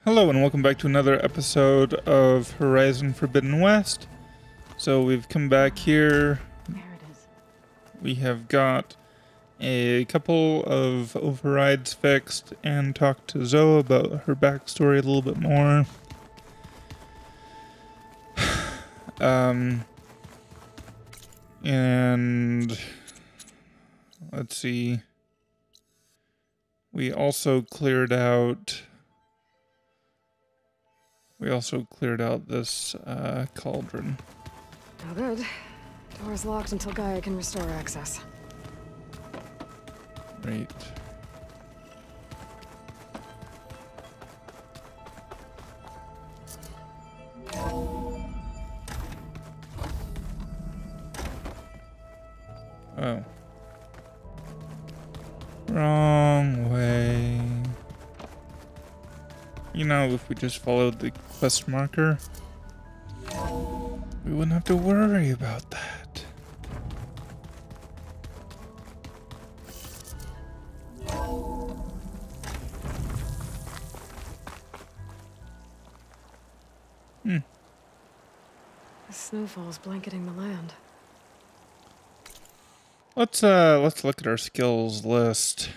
Hello and welcome back to another episode of Horizon Forbidden West. So we've come back here. There it is. We have got a couple of overrides fixed and talked to Zoe about her backstory a little bit more. And let's see. We also cleared out this cauldron. Oh, good. Door's locked until Gaia can restore access. Right. Oh. Wrong way. You know, if we just followed the quest marker, we wouldn't have to worry about that. The snowfall's blanketing the land. Let's look at our skills list.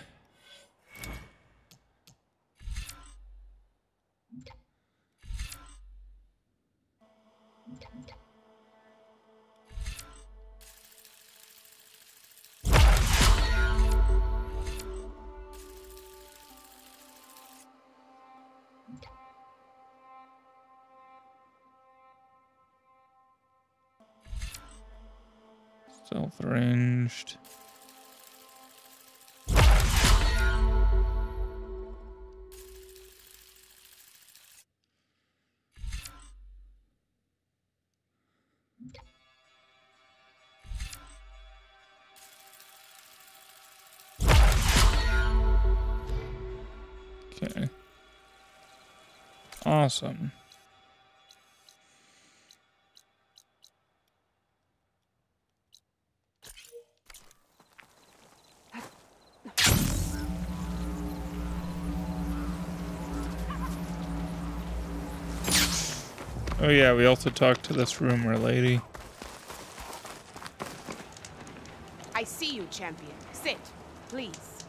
Stealth ranged. Okay. Awesome. Oh yeah, we also talked to this rumor lady. I see you, champion. Sit, please.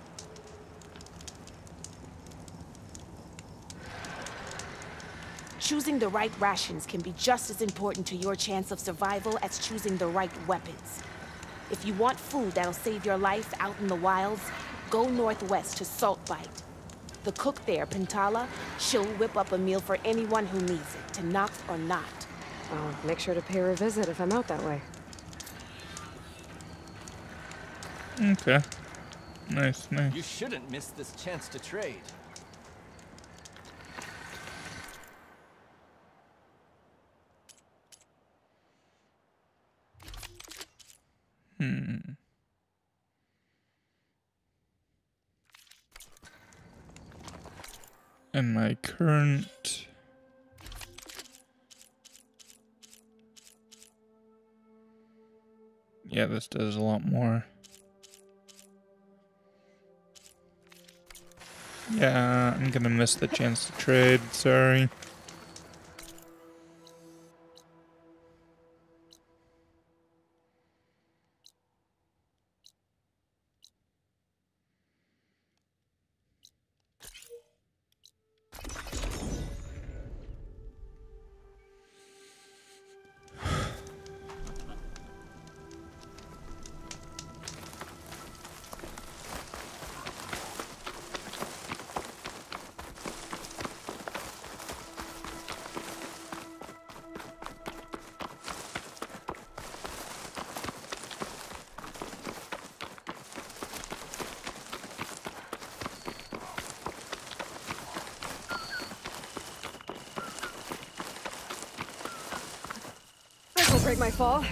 Choosing the right rations can be just as important to your chance of survival as choosing the right weapons. If you want food that'll save your life out in the wilds, go northwest to Saltbite. The cook there, Pintala, she'll whip up a meal for anyone who needs it, to knock or not. I'll make sure to pay her a visit if I'm out that way. Okay. Nice. You shouldn't miss this chance to trade. And my current... Yeah, this does a lot more. Yeah, I'm gonna miss the chance to trade, sorry. This'll break my fall.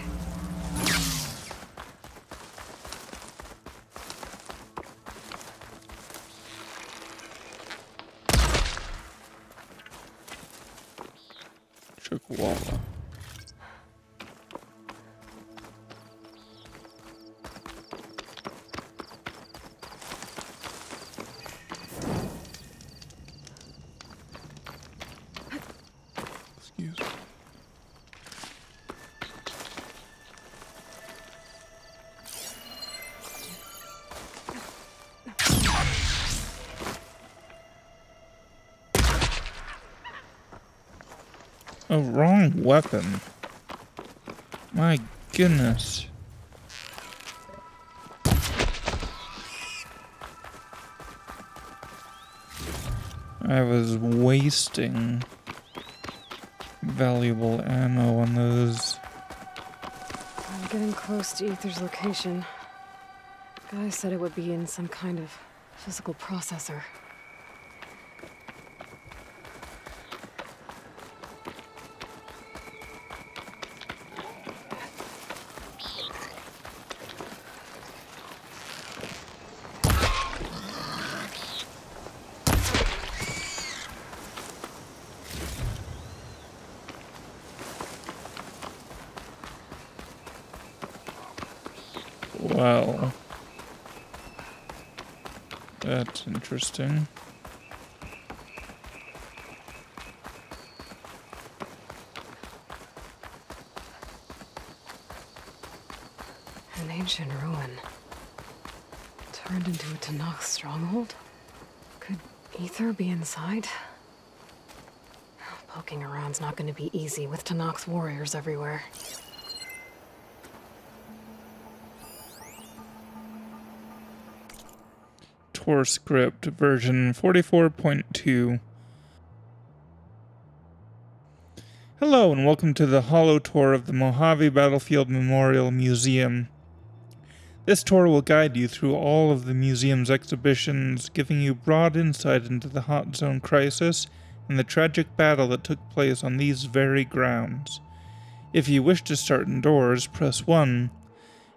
Chukwala. Oh, wrong weapon. My goodness. I was wasting valuable ammo on those. I'm getting close to Ether's location. Guy said it would be in some kind of physical processor. Wow. That's interesting. An ancient ruin. Turned into a Tanakh stronghold? Could Ether be inside? Poking around's not going to be easy with Tanakh's warriors everywhere. Tor script version 44.2. Hello and welcome to the holo tour of the Mojave Battlefield Memorial Museum. This tour will guide you through all of the museum's exhibitions, giving you broad insight into the Hot Zone crisis and the tragic battle that took place on these very grounds. If you wish to start indoors, press 1.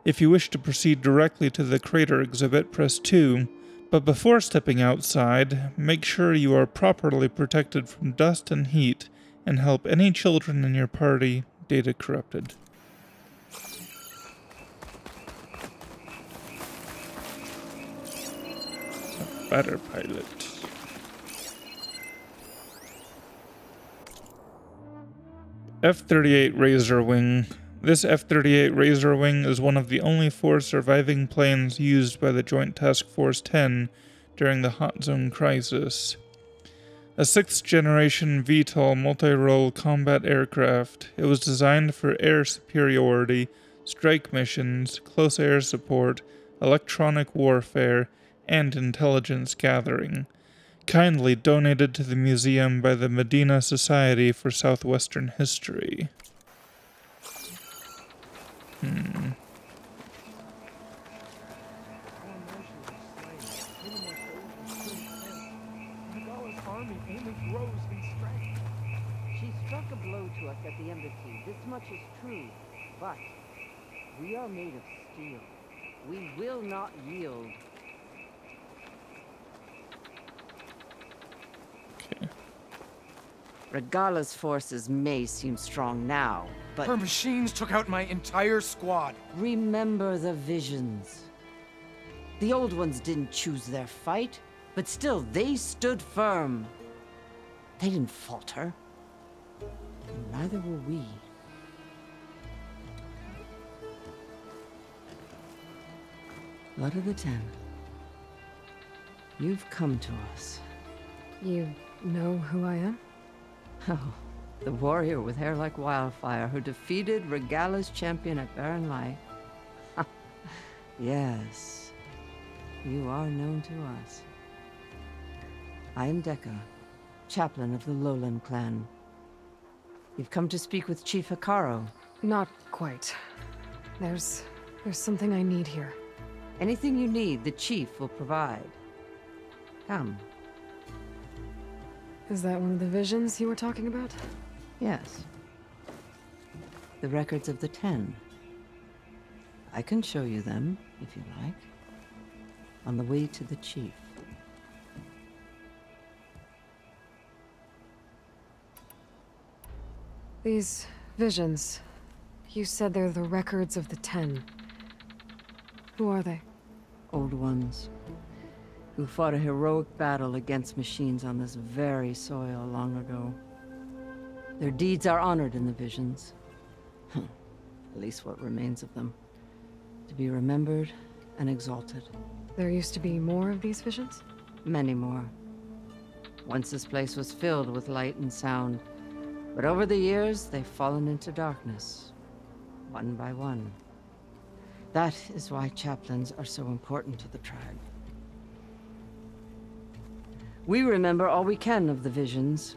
If you wish to proceed directly to the crater exhibit, press 2. But before stepping outside, make sure you are properly protected from dust and heat, and help any children in your party data corrupted. A fighter pilot. F-38 Razor Wing. This F-38 Razor Wing is one of the only 4 surviving planes used by the Joint Task Force 10 during the Hot Zone crisis. A 6th-generation VTOL multi-role combat aircraft, it was designed for air superiority, strike missions, close air support, electronic warfare, and intelligence gathering. Kindly donated to the museum by the Medina Society for Southwestern History. She struck a blow to us at the embassy. This much is true. But we are made of steel. We will not yield. Okay. Regala's forces may seem strong now, but Her machines took out my entire squad. remember the visions. The old ones didn't choose their fight, but still they stood firm. They didn't falter. And neither will we. Blood of the Ten. You've come to us. You know who I am? Oh, the warrior with hair like wildfire who defeated Regala's champion at Barren Light. Yes, you are known to us. I am Dekka, chaplain of the Lowland clan. You've come to speak with Chief Hikaru. Not quite. There's something I need here. Anything you need, the chief will provide. Come. Is that one of the visions you were talking about? Yes. The records of the 10. I can show you them, if you like. On the way to the chief. These visions. You said they're the records of the 10. Who are they? Old ones. Who fought a heroic battle against machines on this very soil long ago. Their deeds are honored in the visions. At least what remains of them. To be remembered and exalted. There used to be more of these visions? Many more. Once this place was filled with light and sound. But over the years, they've fallen into darkness, one by one. That is why chaplains are so important to the tribe. We remember all we can of the visions,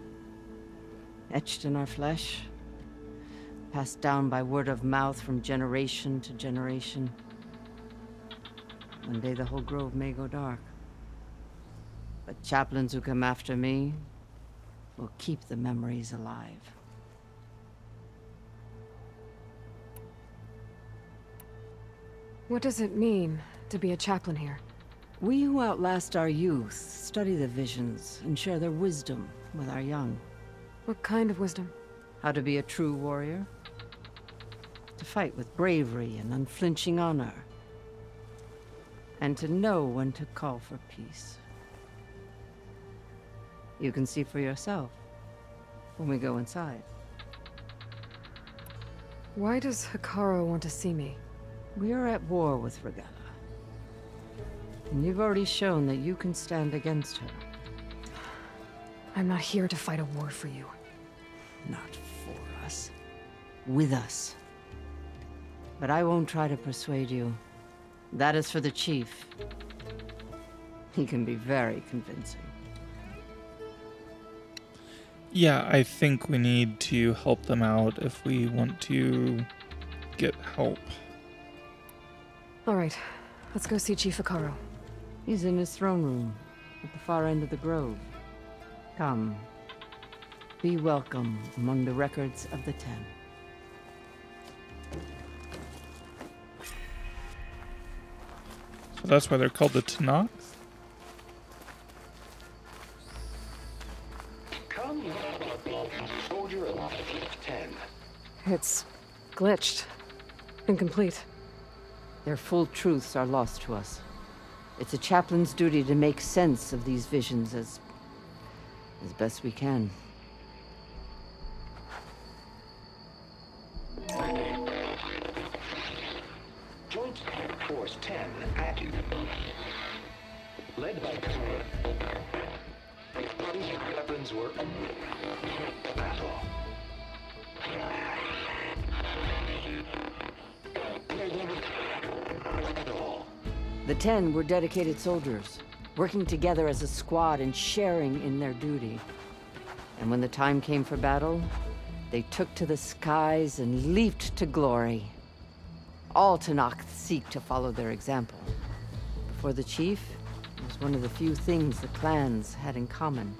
etched in our flesh, passed down by word of mouth from generation to generation. One day the whole grove may go dark. But chaplains who come after me will keep the memories alive. What does it mean to be a chaplain here? We who outlast our youth study the visions and share their wisdom with our young. What kind of wisdom? How to be a true warrior. To fight with bravery and unflinching honor. And to know when to call for peace. You can see for yourself when we go inside. Why does Hikaru want to see me? We are at war with Regalla. And you've already shown that you can stand against her. I'm not here to fight a war for you. Not for us. With us. But I won't try to persuade you. That is for the chief. He can be very convincing. Yeah, I think we need to help them out if we want to get help. All right, let's go see Chief Hikaru. He's in his throne room, at the far end of the grove. Come. Be welcome among the records of the Ten. So that's why they're called the Tanakh? Come, soldier alive, 10. It's glitched. Incomplete. Their full truths are lost to us. It's a chaplain's duty to make sense of these visions as best we can. Joint Force 10 active. Led by weapons work. Battle. The Ten were dedicated soldiers, working together as a squad and sharing in their duty. And when the time came for battle, they took to the skies and leaped to glory. All Tanakh seek to follow their example. For the chief, it was one of the few things the clans had in common.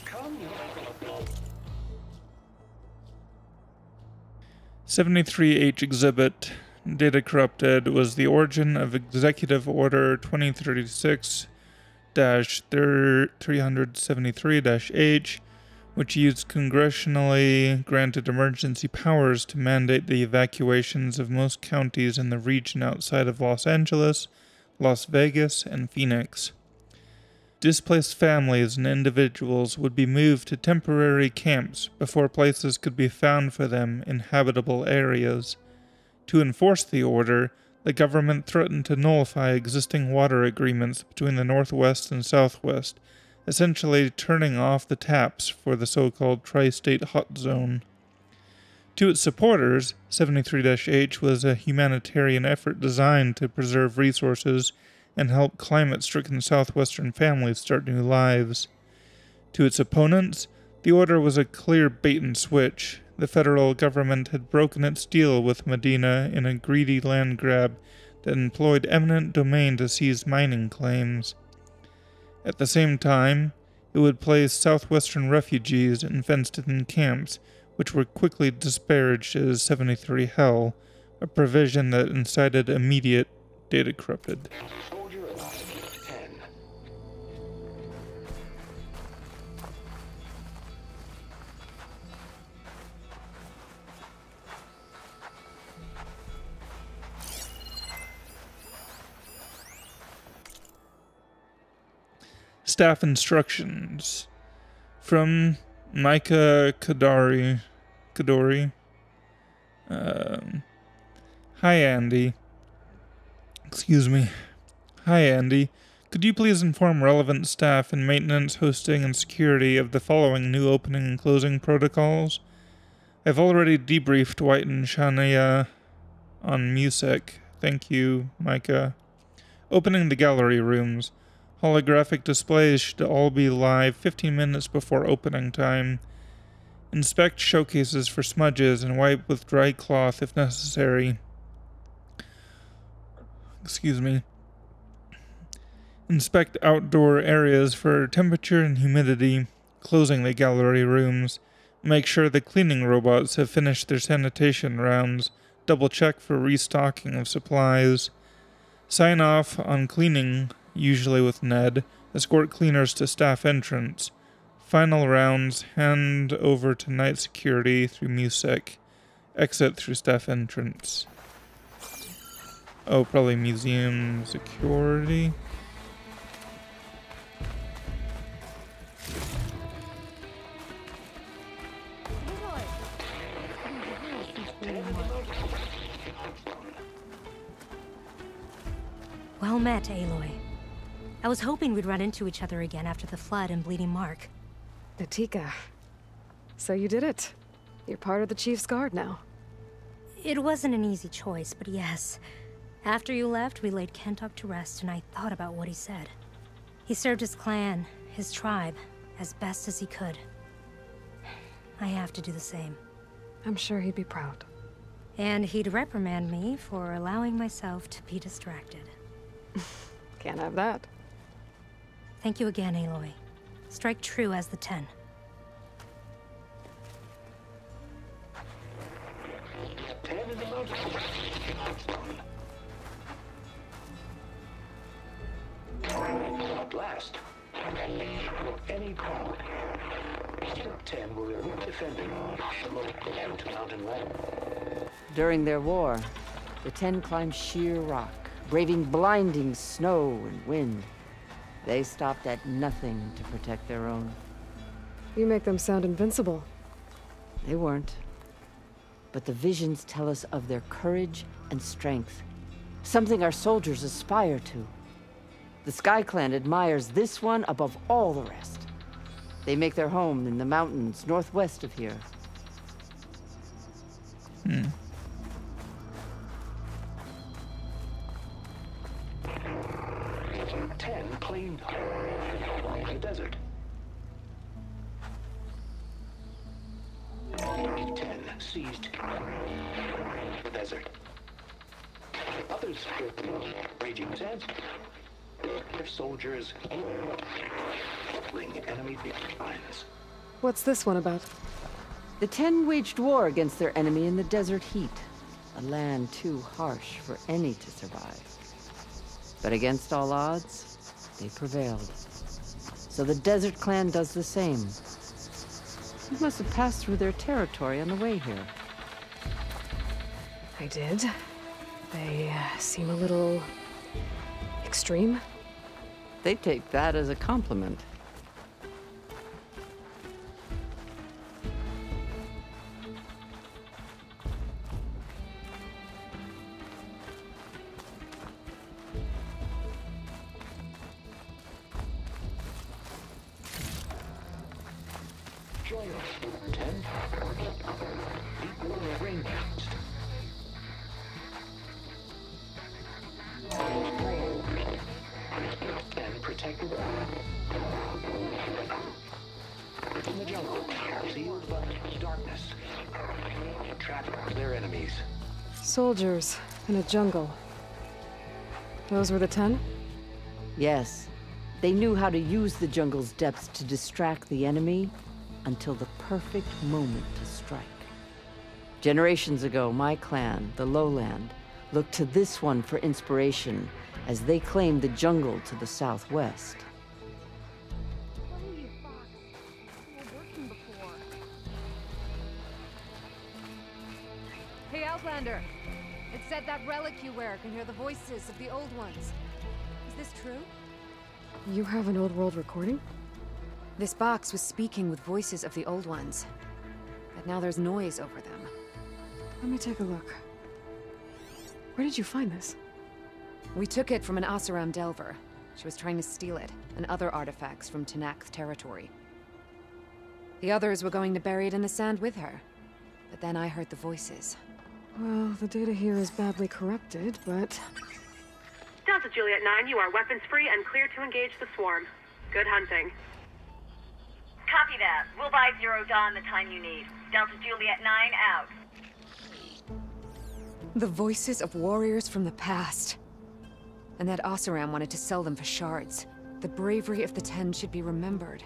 Come. 73H Exhibit, Data Corrupted, was the origin of Executive Order 2036-373-H, which used congressionally granted emergency powers to mandate the evacuations of most counties in the region outside of Los Angeles, Las Vegas, and Phoenix. Displaced families and individuals would be moved to temporary camps before places could be found for them in habitable areas. To enforce the order, the government threatened to nullify existing water agreements between the Northwest and Southwest, essentially turning off the taps for the so-called Tri-State Hot Zone. To its supporters, 73-H was a humanitarian effort designed to preserve resources and help climate-stricken southwestern families start new lives. To its opponents, the order was a clear bait-and-switch. The federal government had broken its deal with Medina in a greedy land grab that employed eminent domain to seize mining claims. At the same time, it would place southwestern refugees in fenced-in camps, which were quickly disparaged as 73 Hell, a provision that incited immediate data corrupted. Soldier alive, 10. Staff instructions from Micah Kadori. Hi, Andy. Excuse me. Hi, Andy. Could you please inform relevant staff in maintenance, hosting, and security of the following new opening and closing protocols? I've already debriefed White and Shania on music. Thank you, Micah. Opening the gallery rooms. Holographic displays should all be live 15 minutes before opening time. Inspect showcases for smudges and wipe with dry cloth if necessary. Excuse me. Inspect outdoor areas for temperature and humidity, closing the gallery rooms. Make sure the cleaning robots have finished their sanitation rounds. Double check for restocking of supplies. Sign off on cleaning, usually with Ned. Escort cleaners to staff entrance. Final rounds, hand over to night security through music. Exit through staff entrance. Oh, probably museum security. Well met, Aloy. I was hoping we'd run into each other again after the flood and Bleeding Mark. Natika. So you did it. You're part of the Chief's Guard now. It wasn't an easy choice, but yes. After you left, we laid Kentuck to rest, and I thought about what he said. He served his clan, his tribe, as best as he could. I have to do the same. I'm sure he'd be proud. And he'd reprimand me for allowing myself to be distracted. Can't have that. Thank you again, Aloy. Strike true as the 10. At last. Any call. 10 will be defending the mountain line. During their war, the 10 climbed sheer rock, braving blinding snow and wind. They stopped at nothing to protect their own. You make them sound invincible. They weren't. But the visions tell us of their courage and strength, something our soldiers aspire to. The Sky Clan admires this one above all the rest. They make their home in the mountains northwest of here. 10 claimed the desert. 10 seized the desert. Others raging sands. Their soldiers fling enemy lines. What's this one about? The 10 waged war against their enemy in the desert heat, a land too harsh for any to survive. But against all odds, they prevailed. So the Desert Clan does the same. You must have passed through their territory on the way here. I did. They seem a little extreme. They take that as a compliment. Join us, 10. Equal ranged. And protected in the jungle, sealed by darkness. Trap their enemies. Soldiers in a jungle. Those were the 10? Yes, they knew how to use the jungle's depths to distract the enemy until the perfect moment to strike. Generations ago, my clan, the Lowland, looked to this one for inspiration as they claimed the jungle to the southwest. Hey, Outlander! It said that relic you wear can hear the voices of the old ones. Is this true? You have an old world recording? This box was speaking with voices of the old ones. But now there's noise over them. Let me take a look. Where did you find this? We took it from an Oseram Delver. She was trying to steal it, and other artifacts from Tenakth territory. The others were going to bury it in the sand with her. But then I heard the voices. Well, the data here is badly corrupted, but... Delta Juliet 9, you are weapons-free and clear to engage the swarm. Good hunting. Copy that. We'll buy Zero Dawn the time you need. Delta Juliet 9 out. The voices of warriors from the past. And that Oseram wanted to sell them for shards. The bravery of the Ten should be remembered.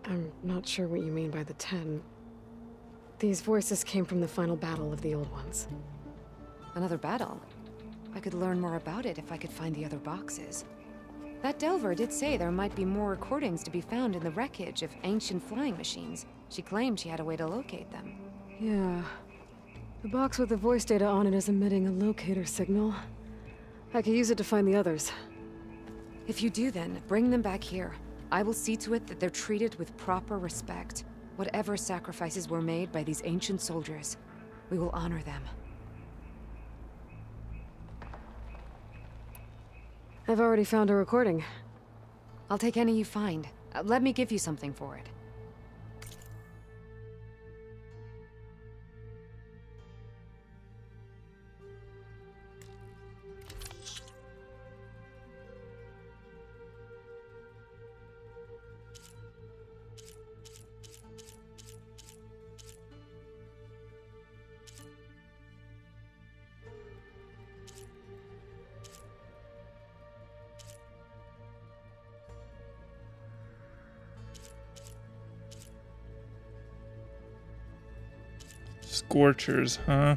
I'm not sure what you mean by the Ten. These voices came from the final battle of the Old Ones. Another battle? I could learn more about it if I could find the other boxes. That Delver did say there might be more recordings to be found in the wreckage of ancient flying machines. She claimed she had a way to locate them. Yeah. The box with the voice data on it is emitting a locator signal. I could use it to find the others. If you do then, bring them back here. I will see to it that they're treated with proper respect. Whatever sacrifices were made by these ancient soldiers, we will honor them. I've already found a recording. I'll take any you find. Let me give you something for it. Scorchers, huh?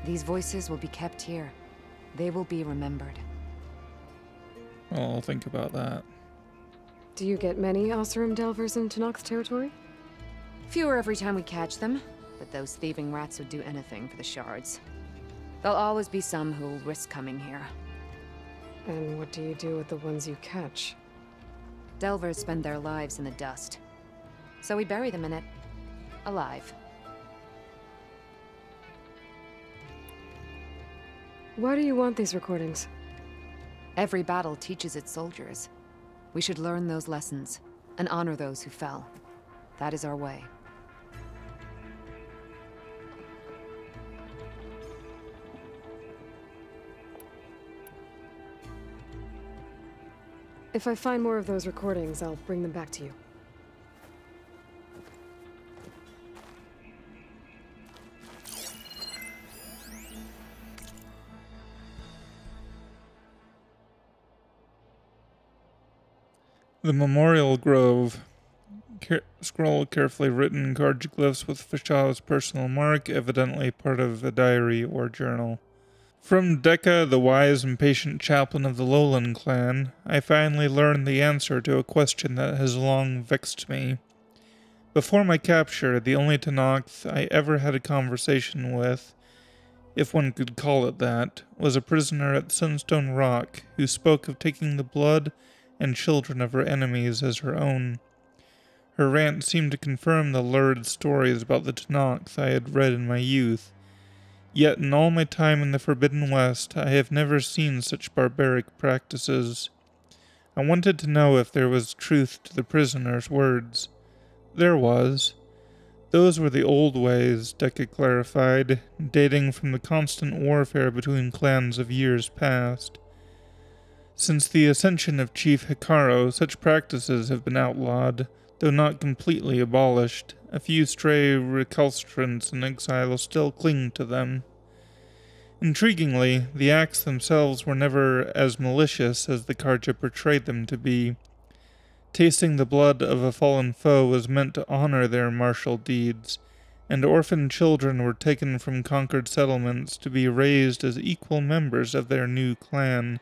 These voices will be kept here. They will be remembered. Well, I'll think about that. Do you get many Oseram Delvers in Tenakth territory? Fewer every time we catch them, but those thieving rats would do anything for the shards. There'll always be some who'll risk coming here. And what do you do with the ones you catch? Delvers spend their lives in the dust. So we bury them in it. Alive. Why do you want these recordings? Every battle teaches its soldiers. We should learn those lessons, and honor those who fell. That is our way. If I find more of those recordings, I'll bring them back to you. The Memorial Grove. Scroll carefully written cartoglyphs with Fashaw's personal mark, evidently part of a diary or journal. From Dekka, the wise and patient chaplain of the Lowland clan, I finally learned the answer to a question that has long vexed me. Before my capture, the only Tenakth I ever had a conversation with, if one could call it that, was a prisoner at Sunstone Rock who spoke of taking the blood and children of her enemies as her own. Her rant seemed to confirm the lurid stories about the Tenakth I had read in my youth. Yet in all my time in the Forbidden West, I have never seen such barbaric practices. I wanted to know if there was truth to the prisoner's words. There was. Those were the old ways, Dekka clarified, dating from the constant warfare between clans of years past. Since the ascension of Chief Hikaru, such practices have been outlawed, though not completely abolished. A few stray recalcitrants in exile still cling to them. Intriguingly, the acts themselves were never as malicious as the Karja portrayed them to be. Tasting the blood of a fallen foe was meant to honor their martial deeds, and orphan children were taken from conquered settlements to be raised as equal members of their new clan,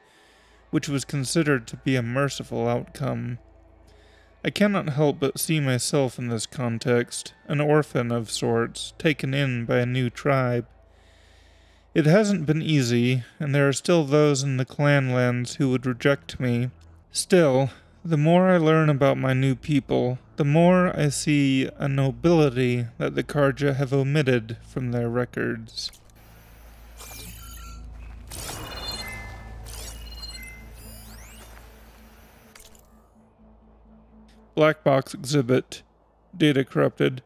which was considered to be a merciful outcome. I cannot help but see myself in this context, an orphan of sorts, taken in by a new tribe. It hasn't been easy, and there are still those in the clanlands who would reject me. Still, The more I learn about my new people, the more I see a nobility that the Karja have omitted from their records. Black box exhibit. Data corrupted.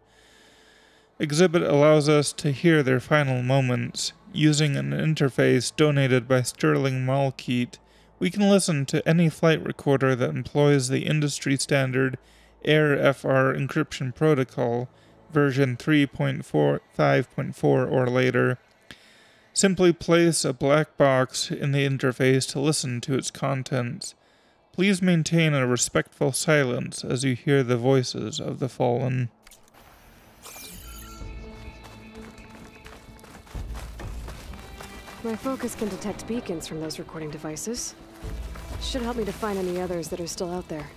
Exhibit allows us to hear their final moments. Using an interface donated by Sterling Malkeet, we can listen to any flight recorder that employs the industry standard AIR-FR encryption protocol, version 3.5.4 or later. Simply place a black box in the interface to listen to its contents. Please maintain a respectful silence as you hear the voices of the fallen. My focus can detect beacons from those recording devices. Should help me to find any others that are still out there.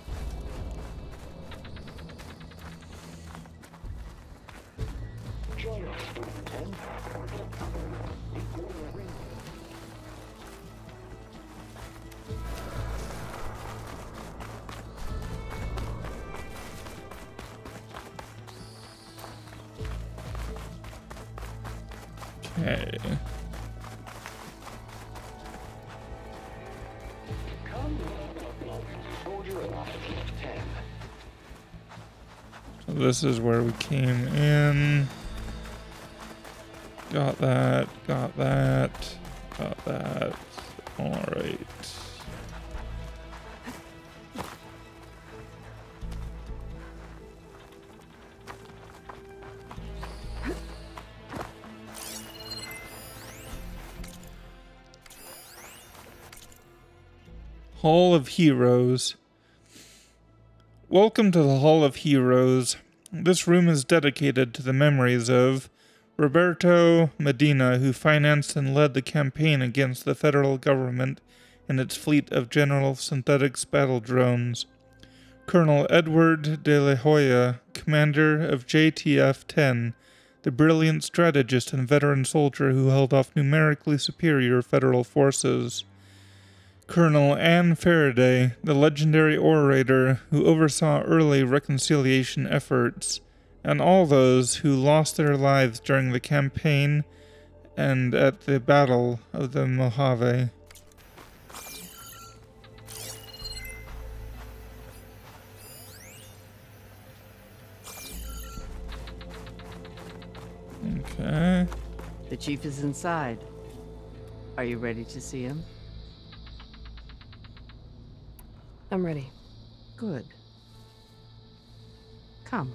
Okay. So this is where we came in. Got that, got that, got that. Alright. Hall of Heroes. Welcome to the Hall of Heroes. This room is dedicated to the memories of Roberto Medina, who financed and led the campaign against the federal government and its fleet of General Synthetics battle drones. Colonel Edward de la Hoya, commander of JTF-10, the brilliant strategist and veteran soldier who held off numerically superior federal forces. Colonel Anne Faraday, the legendary orator who oversaw early reconciliation efforts, and all those who lost their lives during the campaign and at the Battle of the Mojave. Okay. The chief is inside. Are you ready to see him? I'm ready. Good. Come.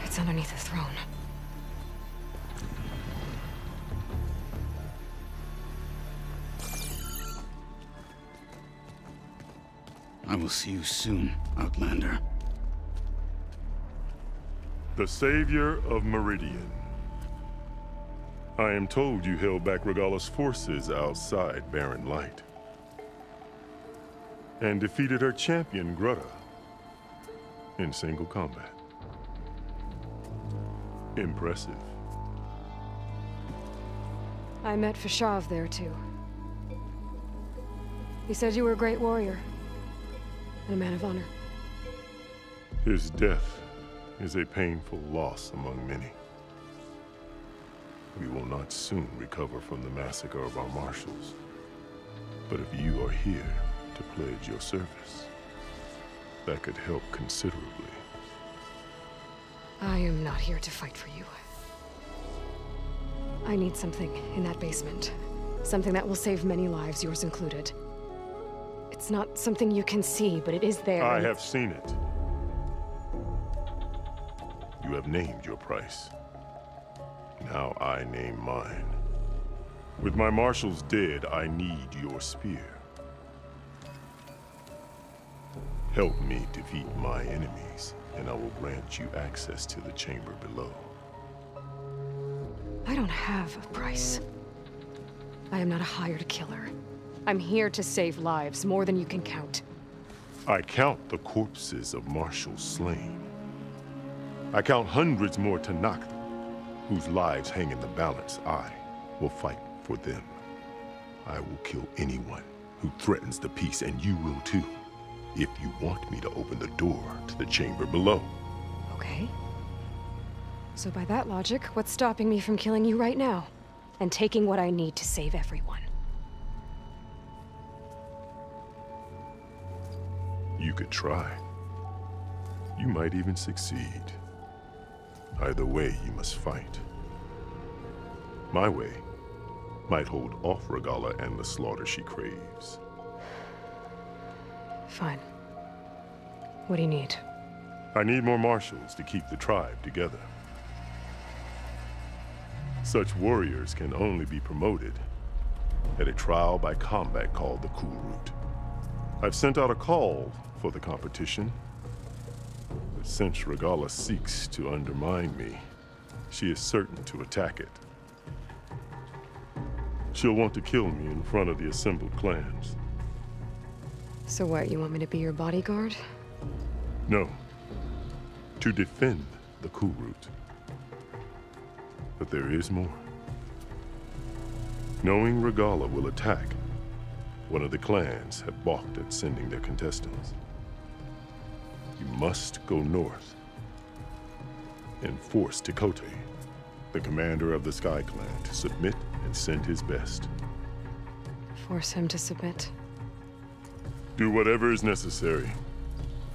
It's underneath the throne. I will see you soon, Outlander. The savior of Meridian. I am told you held back Regala's forces outside Barren Light. And defeated her champion, Grutta, in single combat. Impressive. I met Fashav there, too. He said you were a great warrior. And a man of honor. His death is a painful loss among many. We will not soon recover from the massacre of our marshals. But if you are here to pledge your service, that could help considerably. I am not here to fight for you. I need something in that basement. Something that will save many lives, yours included. It's not something you can see, but it is there. I have seen it. You have named your price. Now I name mine. With my marshals dead, I need your spear. Help me defeat my enemies, and I will grant you access to the chamber below. I don't have a price. I am not a hired killer. I'm here to save lives, more than you can count. I count the corpses of marshals slain. I count hundreds more Tanakh, whose lives hang in the balance. I will fight for them. I will kill anyone who threatens the peace, and you will too, if you want me to open the door to the chamber below. Okay. So by that logic, what's stopping me from killing you right now? And taking what I need to save everyone? You could try. You might even succeed. Either way, you must fight. My way might hold off Regalla and the slaughter she craves. Fine. What do you need? I need more marshals to keep the tribe together. Such warriors can only be promoted at a trial by combat called the Cool Route. I've sent out a call for the competition, but since Regalla seeks to undermine me, she is certain to attack it. She'll want to kill me in front of the assembled clans. So what, you want me to be your bodyguard? No. To defend the Cool Route. But there is more. Knowing Regalla will attack, one of the clans have balked at sending their contestants. You must go north and force Tekote, the commander of the Sky Clan, to submit and send his best. Force him to submit? Do whatever is necessary.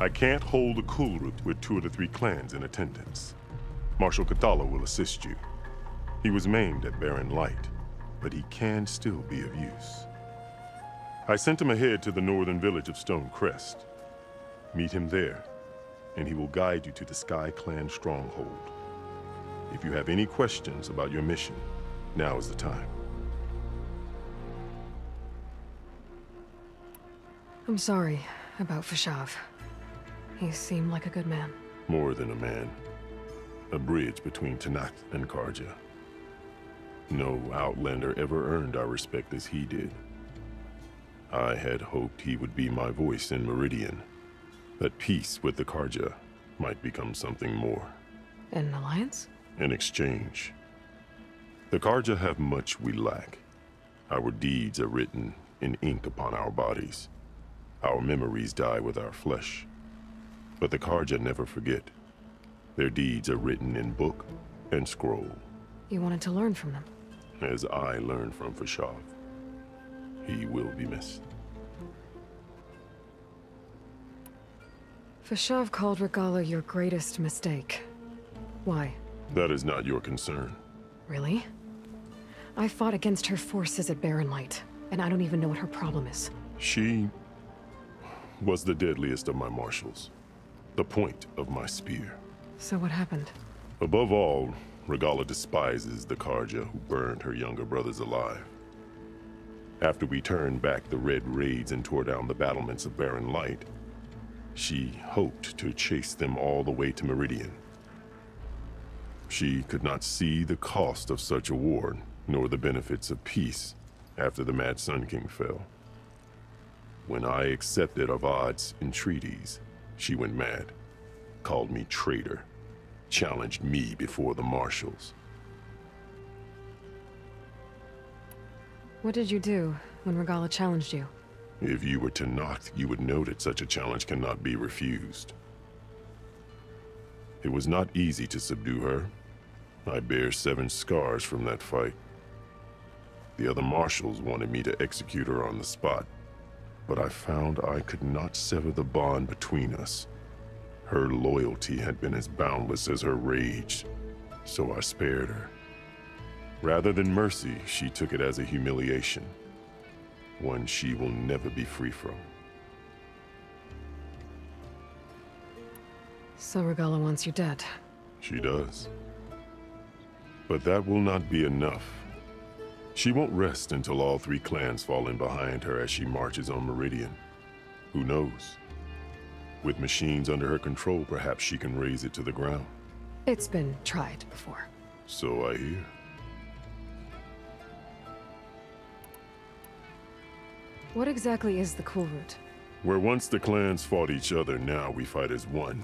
I can't hold the Cool Route with 2 of the 3 clans in attendance. Marshal Kathala will assist you. He was maimed at Barren Light, but he can still be of use. I sent him ahead to the northern village of Stone Crest. Meet him there, and he will guide you to the Sky Clan stronghold. If you have any questions about your mission, now is the time. I'm sorry about Fashav. He seemed like a good man. More than a man. A bridge between Tanakh and Karja. No Outlander ever earned our respect as he did. I had hoped he would be my voice in Meridian, that peace with the Karja might become something more. An alliance? In exchange. The Karja have much we lack. Our deeds are written in ink upon our bodies. Our memories die with our flesh. But the Karja never forget. Their deeds are written in book and scroll. You wanted to learn from them? As I learned from Fashav. He will be missed. Fashav called Regalla your greatest mistake. Why? That is not your concern. Really? I fought against her forces at Barren Light, and I don't even know what her problem is. She was the deadliest of my marshals. The point of my spear. So what happened? Above all, Regalla despises the Karja who burned her younger brothers alive. After we turned back the Red Raids and tore down the battlements of Barren Light, she hoped to chase them all the way to Meridian. She could not see the cost of such a war, nor the benefits of peace after the Mad Sun King fell. When I accepted Avad's entreaties, she went mad, called me traitor, challenged me before the marshals. What did you do when Regalla challenged you? If you were Tanakh, you would know that such a challenge cannot be refused. It was not easy to subdue her. I bear 7 scars from that fight. The other marshals wanted me to execute her on the spot, but I found I could not sever the bond between us. Her loyalty had been as boundless as her rage, so I spared her. Rather than mercy, she took it as a humiliation, one she will never be free from. So Regalla wants you dead? She does. But that will not be enough. She won't rest until all 3 clans fall in behind her as she marches on Meridian. Who knows? With machines under her control, perhaps she can raise it to the ground. It's been tried before. So I hear. What exactly is the Cool Route? Where once the clans fought each other, now we fight as one,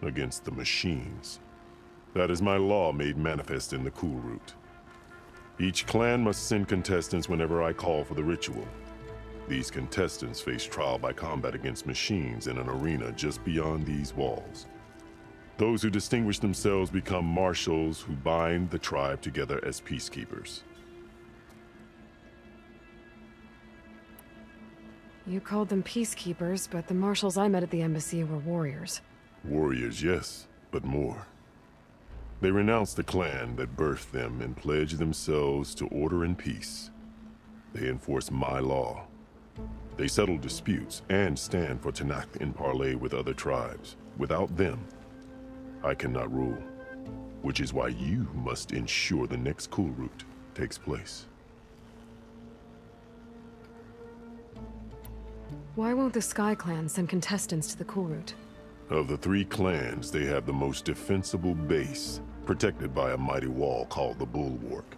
against the machines. That is my law made manifest in the Cool Route. Each clan must send contestants whenever I call for the ritual. These contestants face trial by combat against machines in an arena just beyond these walls. Those who distinguish themselves become marshals who bind the tribe together as peacekeepers. You called them peacekeepers, but the marshals I met at the embassy were warriors. Warriors, yes, but more. They renounce the clan that birthed them and pledge themselves to order and peace. They enforce my law. They settle disputes and stand for Tanakh in parley with other tribes. Without them, I cannot rule, which is why you must ensure the next Cool Route takes place. Why won't the Sky Clan send contestants to the Cool Route? Of the three clans, they have the most defensible base, protected by a mighty wall called the Bulwark.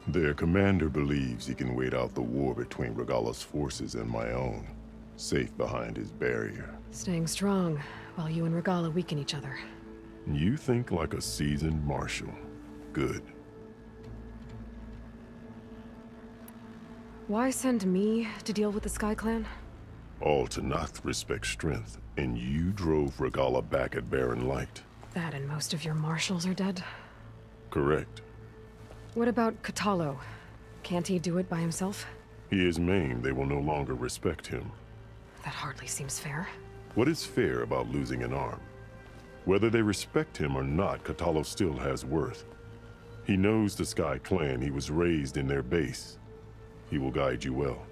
Their commander believes he can wait out the war between Regala's forces and my own, safe behind his barrier. Staying strong, while you and Regala weaken each other. You think like a seasoned marshal. Good. Why send me to deal with the Sky Clan? All Tanakh respect strength, and you drove Regala back at Barren Light. That and most of your marshals are dead? Correct. What about Kotallo? Can't he do it by himself? He is maimed. They will no longer respect him. That hardly seems fair. What is fair about losing an arm? Whether they respect him or not, Kotallo still has worth. He knows the Sky Clan. He was raised in their base. He will guide you well.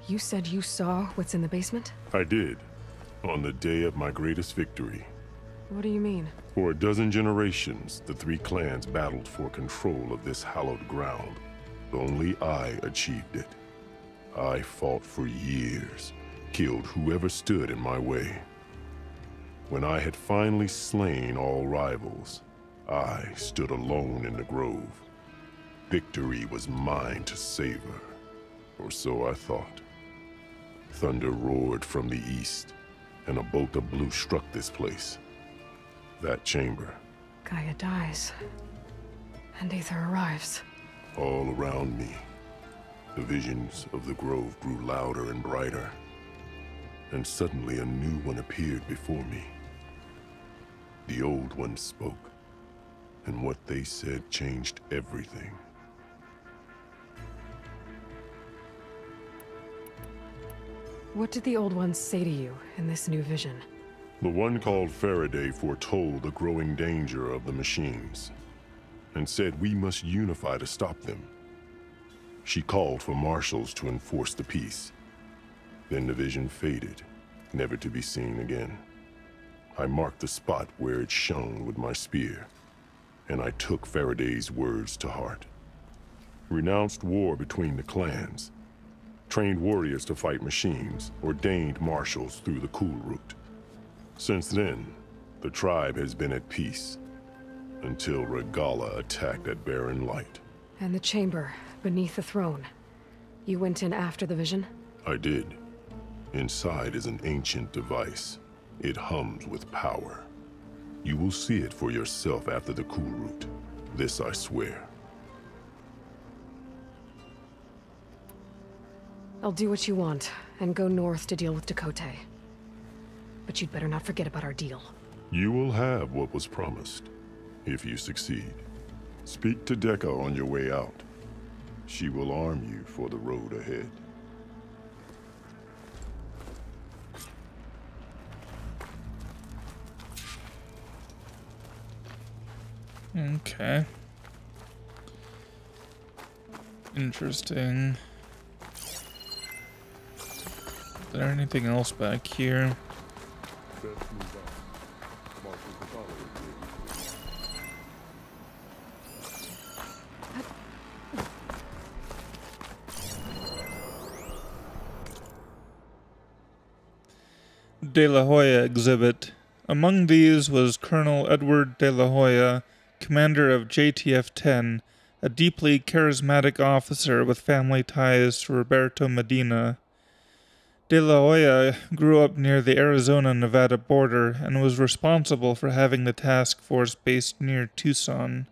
You said you saw what's in the basement? I did. On the day of my greatest victory. What do you mean? For a dozen generations, the three clans battled for control of this hallowed ground. Only I achieved it. I fought for years, killed whoever stood in my way. When I had finally slain all rivals, I stood alone in the grove. Victory was mine to savor, or so I thought. Thunder roared from the east, and a bolt of blue struck this place. That chamber. Gaia dies, and Aether arrives. All around me, the visions of the grove grew louder and brighter, and suddenly a new one appeared before me. The old one spoke, and what they said changed everything. What did the old ones say to you in this new vision? The one called Faraday foretold the growing danger of the machines, and said we must unify to stop them. She called for marshals to enforce the peace. Then the vision faded, never to be seen again. I marked the spot where it shone with my spear, and I took Faraday's words to heart. Renounced war between the clans, trained warriors to fight machines, ordained marshals through the Cool Route. Since then, the tribe has been at peace, until Regala attacked at Barren Light. And the chamber, beneath the throne. You went in after the vision? I did. Inside is an ancient device. It hums with power. You will see it for yourself after the Cool Route. This I swear. I'll do what you want, and go north to deal with Dakota. But you'd better not forget about our deal. You will have what was promised, if you succeed. Speak to Dekka on your way out. She will arm you for the road ahead. Okay. Interesting. Is there anything else back here? De La Hoya exhibit. Among these was Colonel Edward De La Hoya, commander of JTF-10, a deeply charismatic officer with family ties to Roberto Medina. De La Hoya grew up near the Arizona-Nevada border and was responsible for having the task force based near Tucson.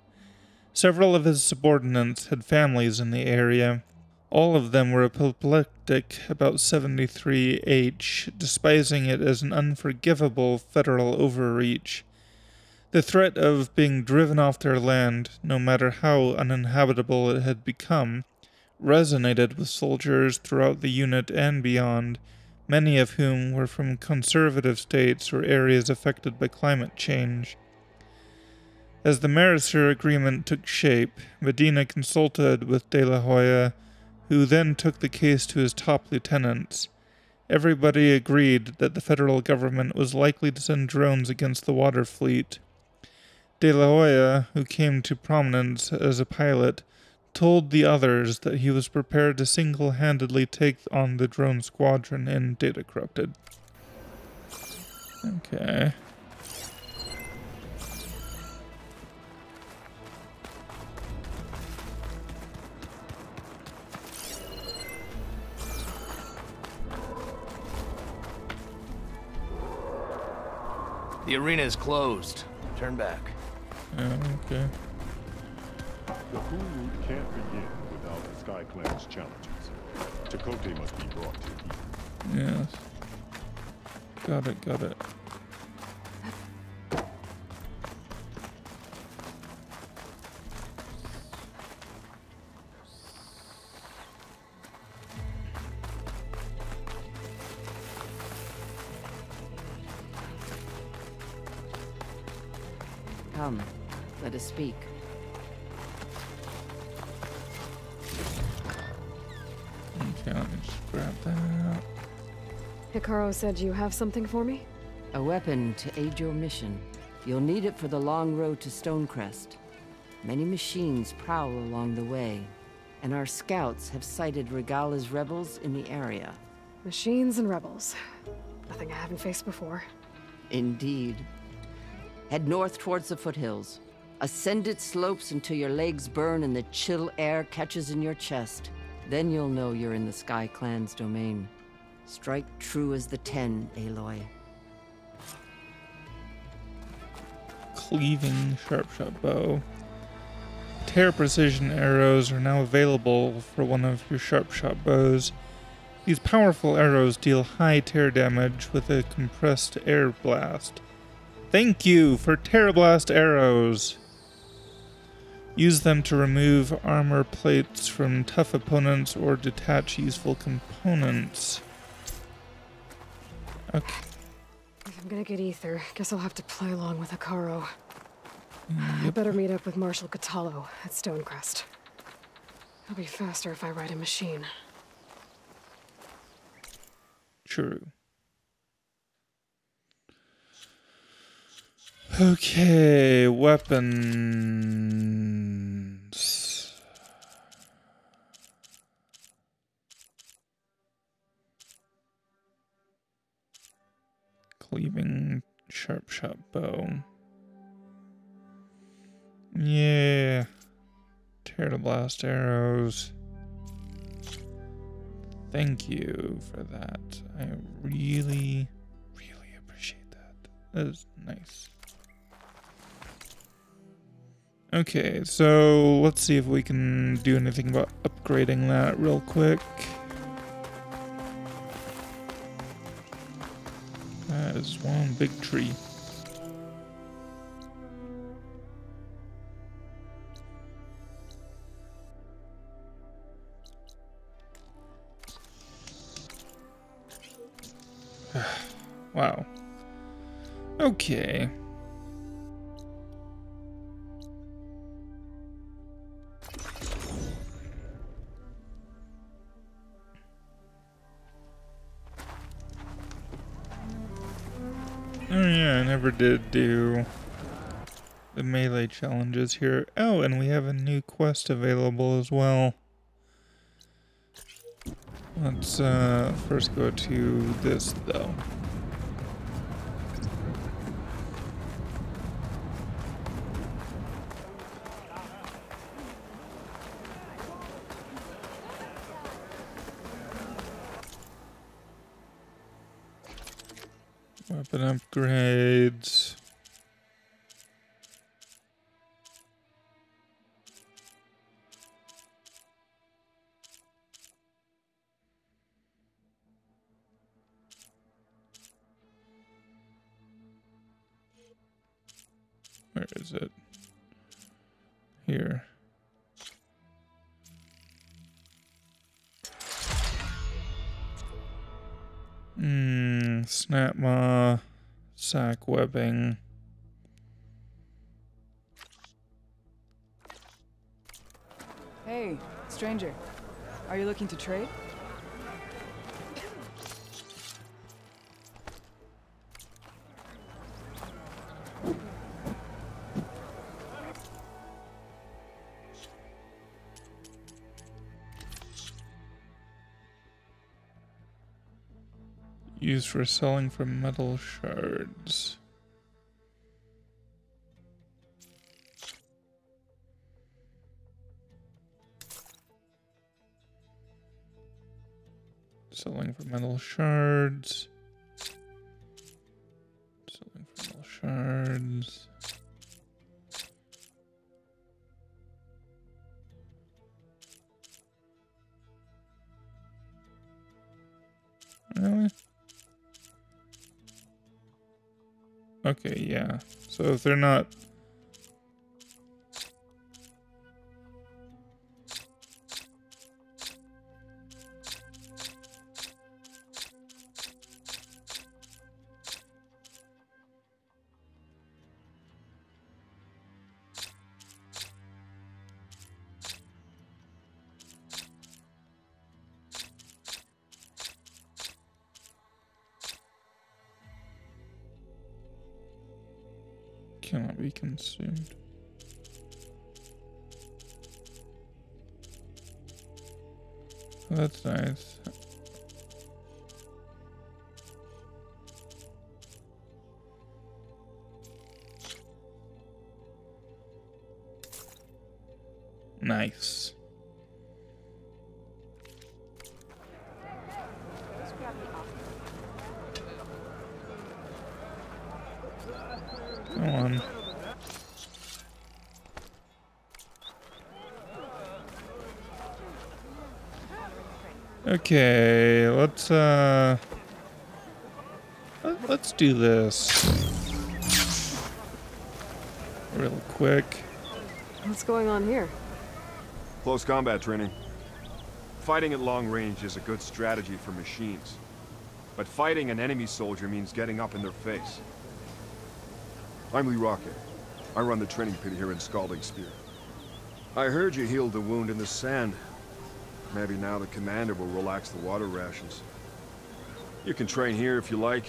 Several of his subordinates had families in the area. All of them were apoplectic about 73H, despising it as an unforgivable federal overreach. The threat of being driven off their land, no matter how uninhabitable it had become, resonated with soldiers throughout the unit and beyond, many of whom were from conservative states or areas affected by climate change. As the Mercer Agreement took shape, Medina consulted with De La Hoya, who then took the case to his top lieutenants. Everybody agreed that the federal government was likely to send drones against the water fleet. De La Hoya, who came to prominence as a pilot, told the others that he was prepared to single-handedly take on the drone squadron in Data Corrupted. Okay. The arena is closed. Turn back. Okay. The full route can't begin without the Sky Clan's challenges. Chakotay must be brought to heel. Yes. Got it, got it. Come, let us speak. Okay, let me just grab that out. Hikaru said you have something for me? A weapon to aid your mission. You'll need it for the long road to Stonecrest. Many machines prowl along the way, and our scouts have sighted Regala's rebels in the area. Machines and rebels. Nothing I haven't faced before. Indeed. Head north towards the foothills. Ascend its slopes until your legs burn and the chill air catches in your chest. Then you'll know you're in the Sky Clan's domain. Strike true as the 10, Aloy. Cleaving sharp-shot bow. Tear precision arrows are now available for one of your sharp-shot bows. These powerful arrows deal high tear damage with a compressed air blast. Thank you for Tear Blast arrows! Use them to remove armor plates from tough opponents or detach useful components. Okay. If I'm gonna get ether, guess I'll have to play along with Hikaru. I Yep. better meet up with Marshal Catallo at Stonecrest. It'll be faster if I ride a machine. True. Okay, weapons. Cleaving sharp-shot bow. Yeah. Tear to blast arrows. Thank you for that. I really appreciate that. That is nice. Okay, so let's see if we can do anything about upgrading that real quick. That is one big tree. Wow. Okay. Oh yeah, I never did do the melee challenges here. Oh, and we have a new quest available as well. Let's first go to this though. Weapon upgrades. Where is it? Here. Snap maw, sack webbing. Hey, stranger. Are you looking to trade? Used for selling for metal shards. Selling for metal shards. Selling for metal shards. Really? Okay, yeah. So if they're not... cannot be consumed. Oh, that's nice. Nice. Come on. Okay, let's do this real quick. What's going on here? Close combat training. Fighting at long range is a good strategy for machines. But fighting an enemy soldier means getting up in their face. I'm Lee Rocket. I run the training pit here in Scalding Spear. I heard you healed the wound in the sand. Maybe now the commander will relax the water rations. You can train here if you like,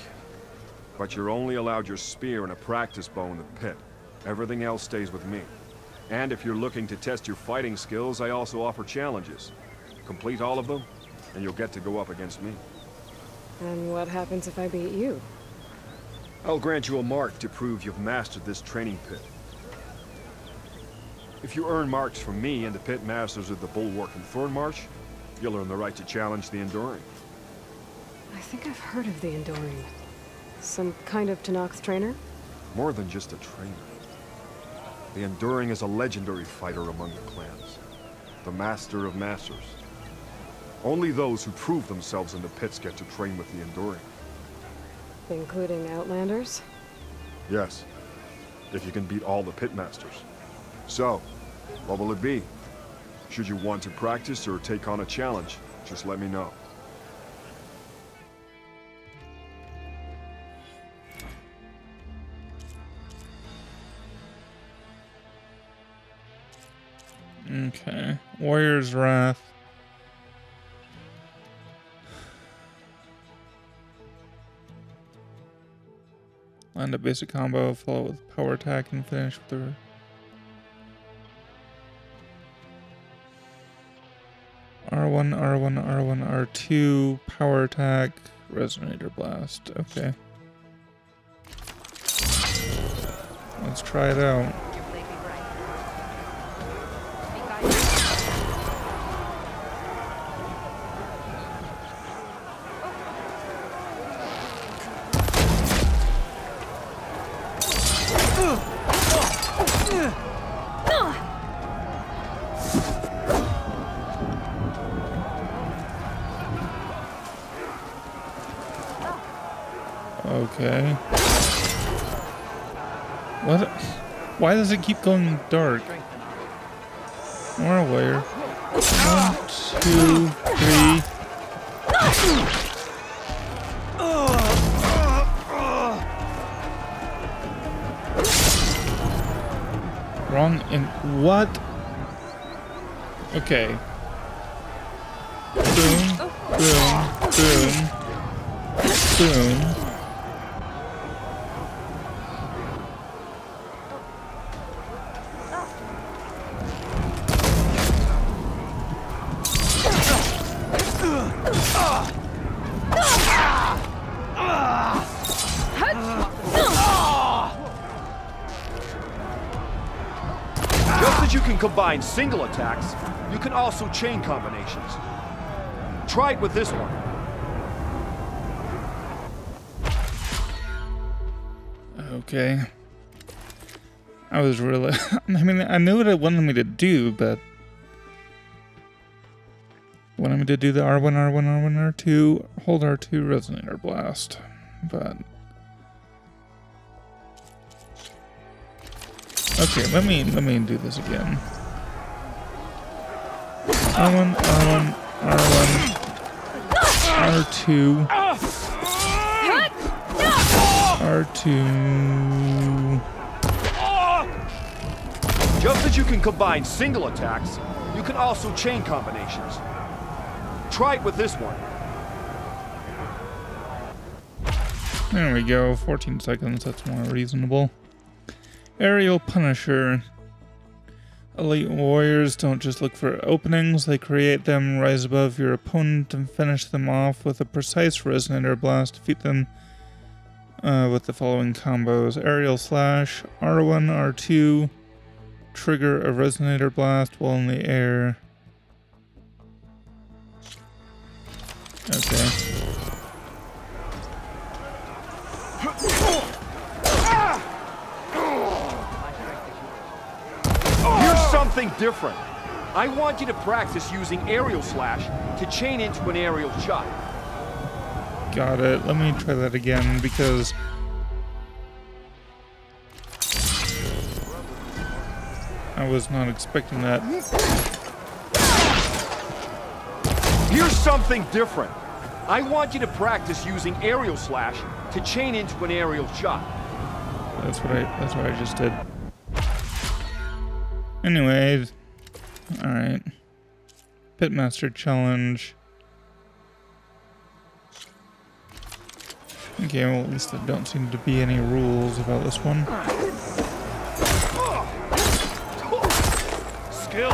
but you're only allowed your spear and a practice bow in the pit. Everything else stays with me. And if you're looking to test your fighting skills, I also offer challenges. Complete all of them, and you'll get to go up against me. And what happens if I beat you? I'll grant you a mark to prove you've mastered this training pit. If you earn marks from me and the pit masters of the Bulwark and Thornmarsh, you'll earn the right to challenge the Enduring. I think I've heard of the Enduring. Some kind of Tenakth trainer? More than just a trainer. The Enduring is a legendary fighter among the clans. The Master of Masters. Only those who prove themselves in the pits get to train with the Enduring. Including Outlanders? Yes. If you can beat all the pit masters. So, what will it be? Should you want to practice or take on a challenge, just let me know. Okay. Warrior's Wrath. Land a basic combo, follow with power attack, and finish with the... R1, R1, R1, R2, power attack, resonator blast. Okay. Let's try it out. Okay. What? Why does it keep going dark? More aware. 1, 2, 3. Wrong in what? Okay. Boom, boom, boom, boom. Just as you can combine single attacks, you can also chain combinations. Try it with this one. Okay. I was really... I mean, I knew what it wanted me to do, but... It wanted me to do the R1, R1, R1, R2, hold R2, Resonator Blast. But... Okay, let me do this again. R1, R1, R1, R2, R2. Just as you can combine single attacks, you can also chain combinations. Try it with this one. There we go, 14 seconds, that's more reasonable. Aerial Punisher. Elite warriors don't just look for openings, they create them, rise above your opponent, and finish them off with a precise Resonator Blast. Defeat them with the following combos. Aerial Slash, R1, R2, trigger a Resonator Blast while in the air. Okay. Here's something different. I want you to practice using aerial slash to chain into an aerial shot. Got it. Let me try that again because I was not expecting that. Here's something different. I want you to practice using aerial slash to chain into an aerial shot. That's what I just did. Anyways, all right. Pitmaster challenge. Okay, well at least there don't seem to be any rules about this one. Skill.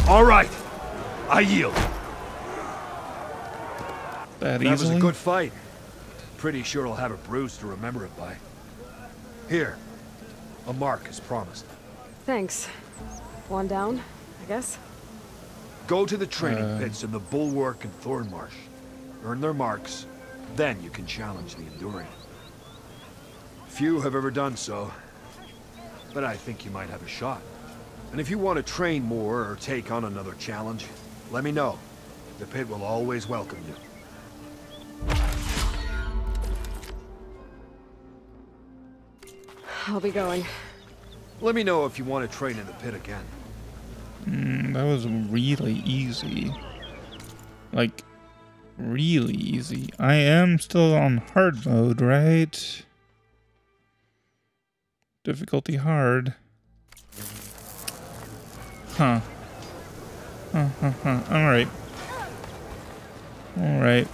All right, I yield. That was a good fight. Pretty sure I'll have a bruise to remember it by. Here, a mark as promised. Thanks. One down, I guess. Go to the training pits in the Bulwark and Thornmarsh. Earn their marks, then you can challenge the Enduring. Few have ever done so, but I think you might have a shot. And if you want to train more or take on another challenge, let me know. The pit will always welcome you. I'll be going. Let me know if you want to train in the pit again. That was really easy. Like, really easy. I am still on hard mode, right? Difficulty hard. Huh. Alright. Alright.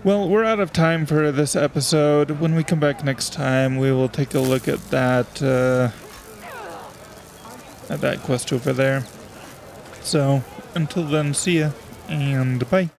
Well, we're out of time for this episode. When we come back next time, we will take a look at that quest over there. So, until then, see ya, and bye.